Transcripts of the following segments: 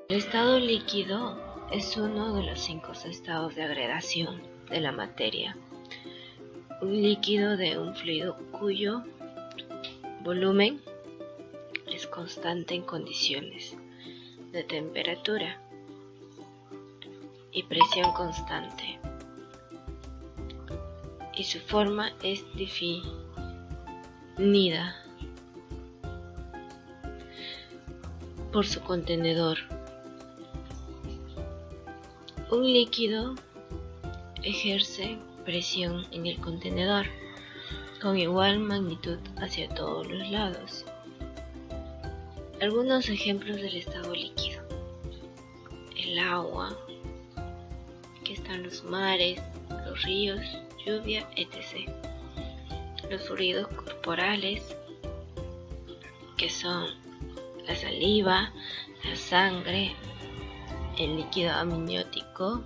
El estado líquido es uno de los 5 estados de agregación de la materia. Un líquido de un fluido cuyo volumen es constante en condiciones de temperatura y presión constante, y su forma es definida por su contenedor. Un líquido ejerce presión en el contenedor con igual magnitud hacia todos los lados. Algunos ejemplos del estado líquido: el agua, que están los mares, los ríos, lluvia, etc. Los fluidos corporales, que son la saliva, la sangre, el líquido amniótico,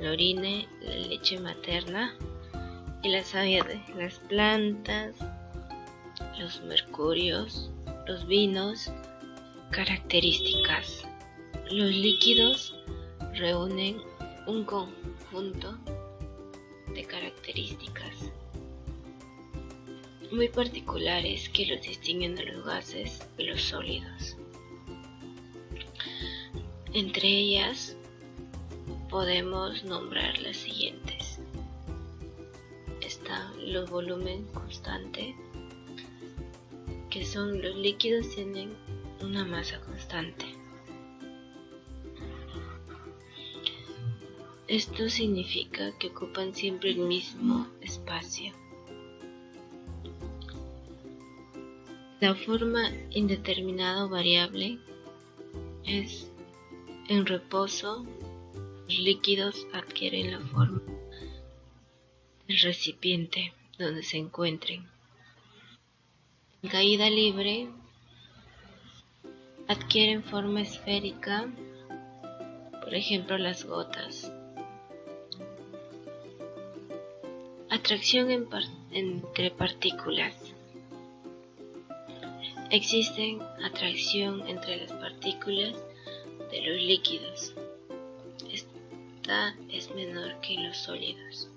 la orina, la leche materna y la savia de las plantas, los mercurios, los vinos. Características: los líquidos reúnen un conjunto de características muy particulares que los distinguen de los gases y los sólidos. Entre ellas podemos nombrar las siguientes. Están los volumen constante, que son los líquidos tienen una masa constante. Esto significa que ocupan siempre el mismo espacio. La forma indeterminada o variable es: en reposo, los líquidos adquieren la forma del recipiente donde se encuentren. En caída libre, adquieren forma esférica, por ejemplo las gotas. Atracción entre partículas. Existe atracción entre las partículas de los líquidos. Esta es menor que en los sólidos.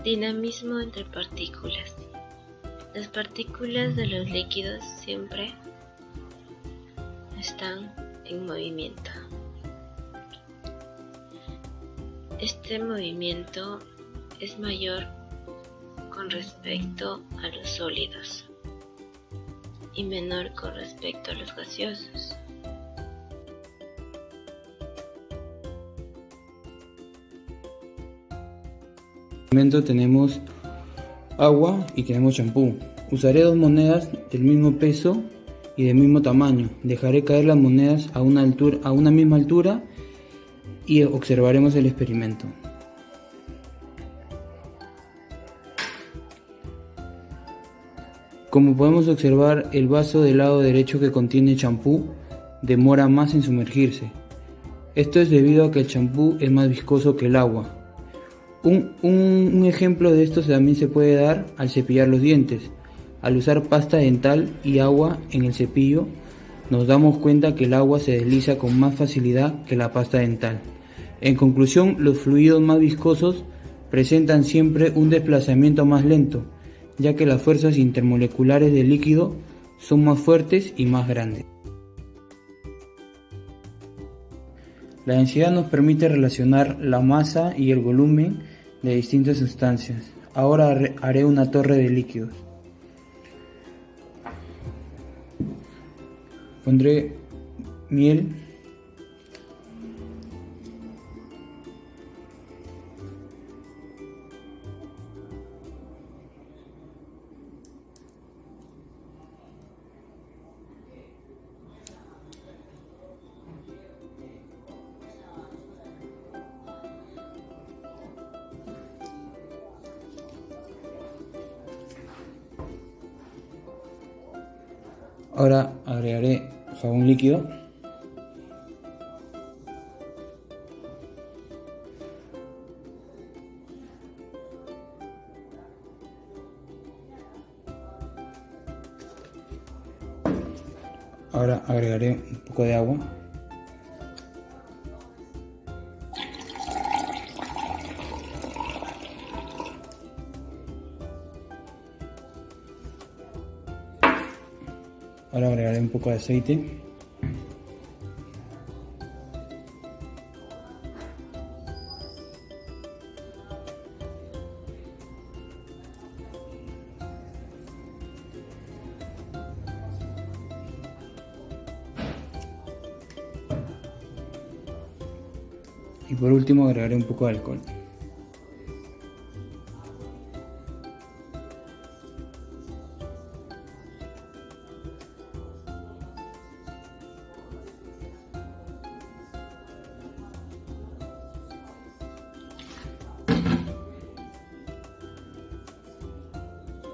Dinamismo entre partículas. Las partículas de los líquidos siempre están en movimiento. Este movimiento es mayor con respecto a los sólidos y menor con respecto a los gaseosos. Tenemos agua y tenemos champú. Usaré 2 monedas del mismo peso y del mismo tamaño. Dejaré caer las monedas a una misma altura y observaremos el experimento. Como podemos observar, el vaso del lado derecho, que contiene champú, demora más en sumergirse. Esto es debido a que el champú es más viscoso que el agua. Un ejemplo de esto también se puede dar al cepillar los dientes. Al usar pasta dental y agua en el cepillo, nos damos cuenta que el agua se desliza con más facilidad que la pasta dental. En conclusión, los fluidos más viscosos presentan siempre un desplazamiento más lento, ya que las fuerzas intermoleculares del líquido son más fuertes y más grandes. La densidad nos permite relacionar la masa y el volumen de distintas sustancias. Ahora haré una torre de líquidos. Pondré miel, ahora agregaré jabón líquido. Ahora agregaré un poco de agua. Ahora agregaré un poco de aceite. Y por último agregaré un poco de alcohol.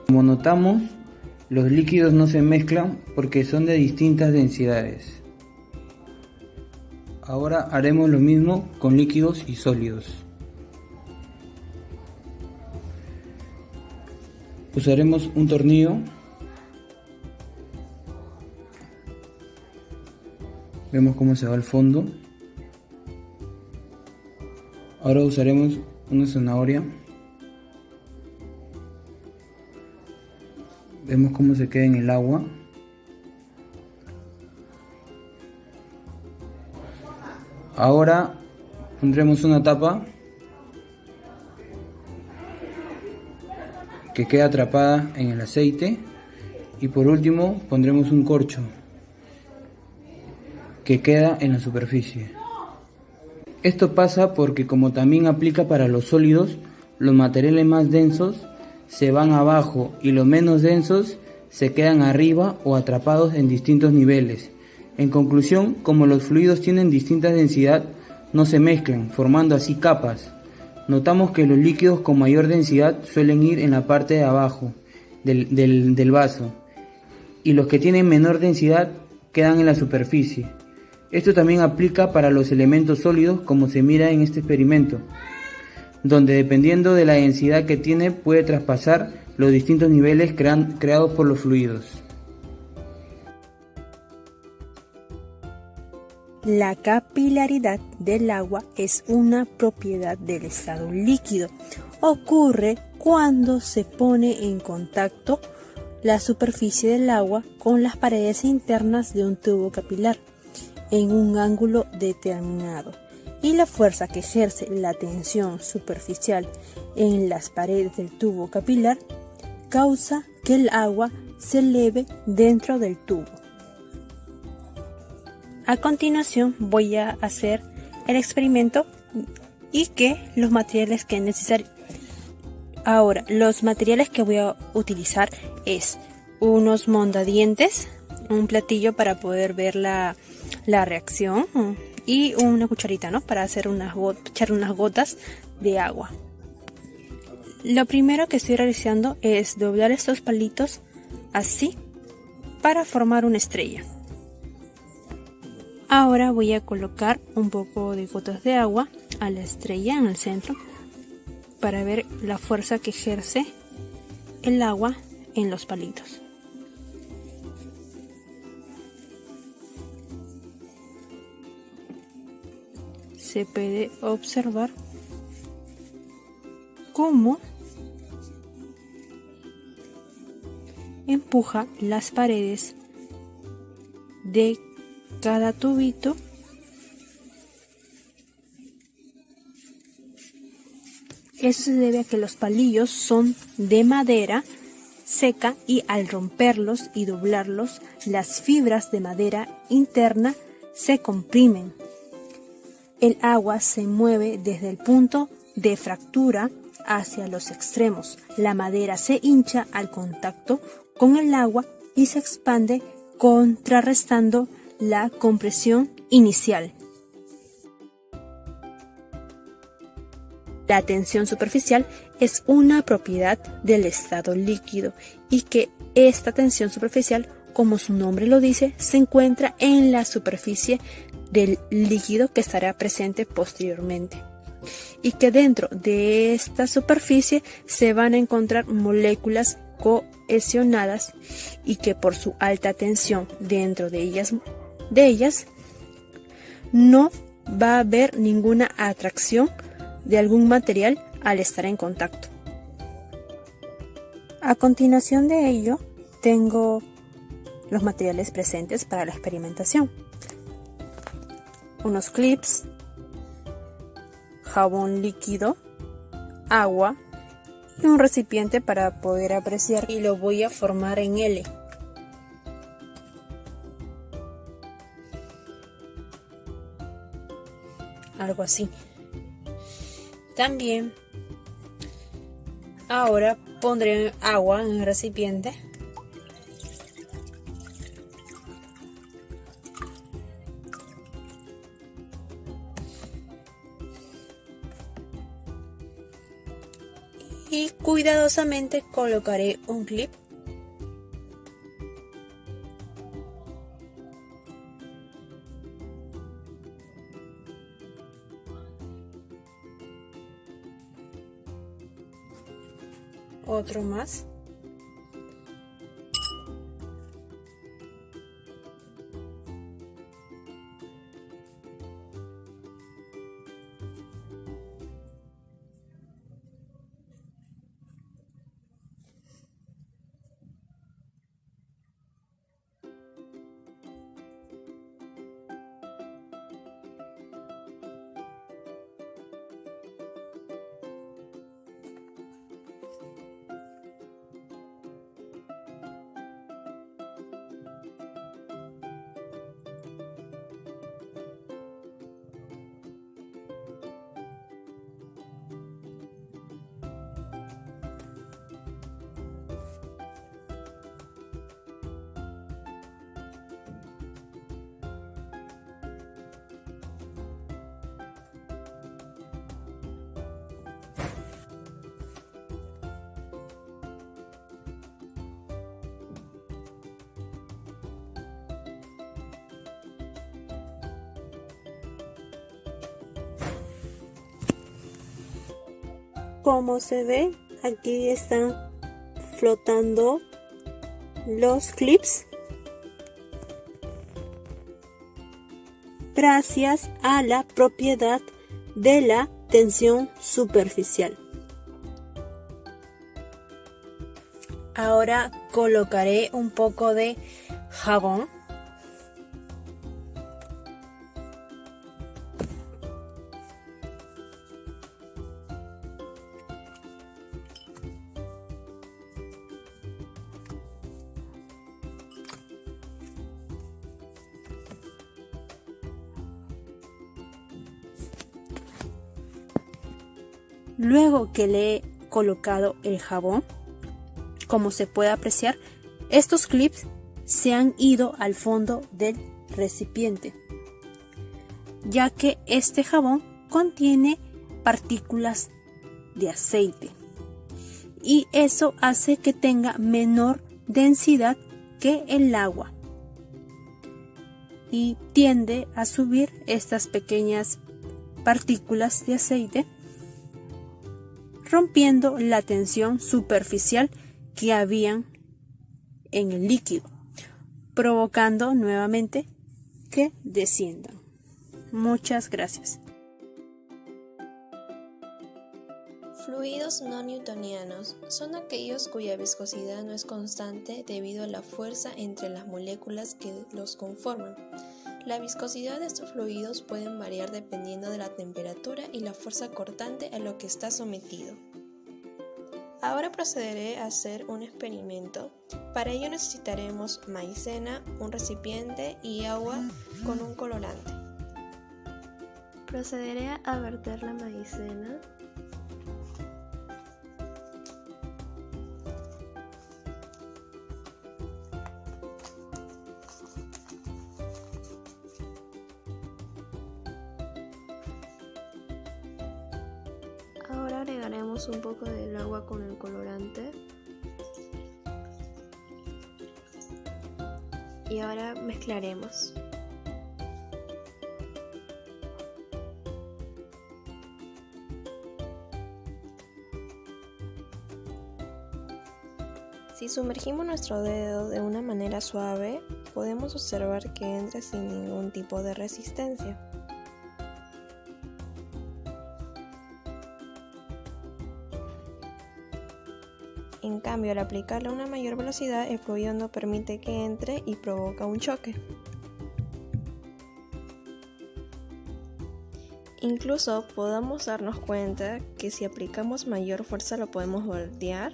Como notamos, los líquidos no se mezclan porque son de distintas densidades. Ahora haremos lo mismo con líquidos y sólidos. Usaremos un tornillo. Vemos cómo se va al fondo. Ahora usaremos una zanahoria. Vemos cómo se queda en el agua. Ahora pondremos una tapa que queda atrapada en el aceite y por último pondremos un corcho que queda en la superficie. Esto pasa porque, como también aplica para los sólidos, los materiales más densos se van abajo y los menos densos se quedan arriba o atrapados en distintos niveles. En conclusión, como los fluidos tienen distinta densidad, no se mezclan, formando así capas. Notamos que los líquidos con mayor densidad suelen ir en la parte de abajo del vaso, y los que tienen menor densidad quedan en la superficie. Esto también aplica para los elementos sólidos, como se mira en este experimento, donde dependiendo de la densidad que tiene puede traspasar los distintos niveles creados por los fluidos. La capilaridad del agua es una propiedad del estado líquido. Ocurre cuando se pone en contacto la superficie del agua con las paredes internas de un tubo capilar en un ángulo determinado, y la fuerza que ejerce la tensión superficial en las paredes del tubo capilar causa que el agua se eleve dentro del tubo. A continuación voy a hacer el experimento y los materiales que es necesario. Ahora, los materiales que voy a utilizar es unos mondadientes, un platillo para poder ver la reacción y una cucharita, ¿no? Para hacer echar unas gotas de agua. Lo primero que estoy realizando es doblar estos palitos así para formar una estrella. Ahora voy a colocar un poco de gotas de agua a la estrella en el centro para ver la fuerza que ejerce el agua en los palitos. Se puede observar cómo empuja las paredes de cada tubito Eso se debe a que los palillos son de madera seca y al romperlos y doblarlos, las fibras de madera interna se comprimen. El agua se mueve desde el punto de fractura hacia los extremos. La madera se hincha al contacto con el agua y se expande, contrarrestando la compresión inicial. La tensión superficial es una propiedad del estado líquido y que esta tensión superficial, como su nombre lo dice, se encuentra en la superficie del líquido que estará presente posteriormente, y que dentro de esta superficie se van a encontrar moléculas cohesionadas y que por su alta tensión dentro de ellas no va a haber ninguna atracción de algún material al estar en contacto. A continuación de ello, tengo los materiales presentes para la experimentación. Unos clips, jabón líquido, agua y un recipiente para poder apreciar, y lo voy a formar en L. Algo así. También ahora pondré agua en el recipiente y cuidadosamente colocaré un clip . Otro más. Como se ve, aquí están flotando los clips gracias a la propiedad de la tensión superficial. Ahora colocaré un poco de jabón . Luego que le he colocado el jabón, como se puede apreciar, estos clips se han ido al fondo del recipiente, ya que este jabón contiene partículas de aceite y eso hace que tenga menor densidad que el agua y tiende a subir estas pequeñas partículas de aceite, rompiendo la tensión superficial que habían en el líquido, provocando nuevamente que desciendan. Muchas gracias. Fluidos no newtonianos son aquellos cuya viscosidad no es constante debido a la fuerza entre las moléculas que los conforman. La viscosidad de estos fluidos pueden variar dependiendo de la temperatura y la fuerza cortante a lo que está sometido. Ahora procederé a hacer un experimento. Para ello necesitaremos maicena, un recipiente y agua con un colorante. Procederé a verter la maicena. Ahora agregaremos un poco del agua con el colorante. Y ahora mezclaremos. Si sumergimos nuestro dedo de una manera suave, podemos observar que entra sin ningún tipo de resistencia. En cambio, al aplicarle una mayor velocidad, el fluido no permite que entre y provoca un choque. Incluso podamos darnos cuenta que si aplicamos mayor fuerza lo podemos voltear,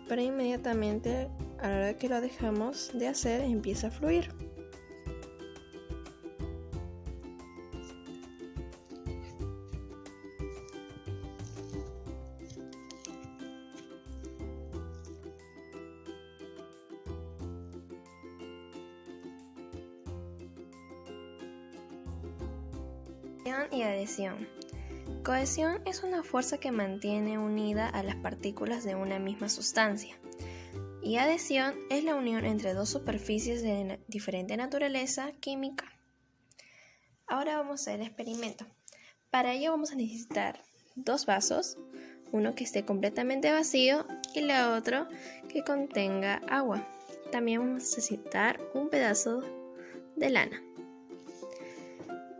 pero inmediatamente a la hora que lo dejamos de hacer empieza a fluir. Cohesión y adhesión. Cohesión es una fuerza que mantiene unida a las partículas de una misma sustancia. Y adhesión es la unión entre dos superficies de diferente naturaleza química. Ahora vamos a hacer el experimento. Para ello vamos a necesitar dos vasos, uno que esté completamente vacío y la otro que contenga agua. También vamos a necesitar un pedazo de lana.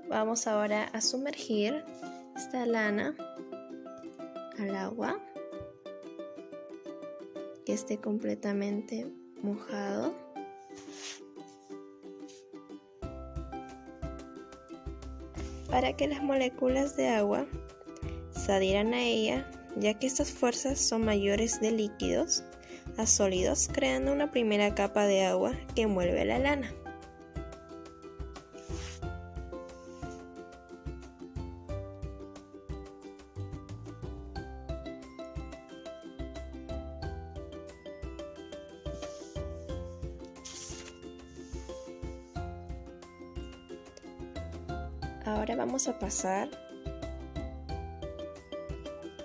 Vamos ahora a sumergir esta lana al agua, que esté completamente mojado. Para que las moléculas de agua se adhieran a ella, ya que estas fuerzas son mayores de líquidos a sólidos, creando una primera capa de agua que envuelve la lana. Ahora vamos a pasar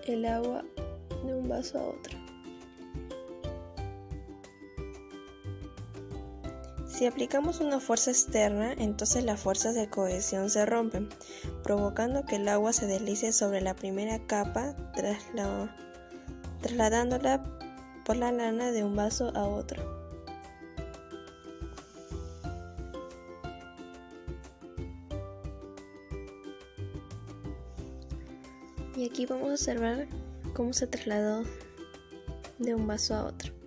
el agua de un vaso a otro. Si aplicamos una fuerza externa, entonces las fuerzas de cohesión se rompen, provocando que el agua se deslice sobre la primera capa, trasladándola por la lana de un vaso a otro. Y aquí vamos a observar cómo se trasladó de un vaso a otro.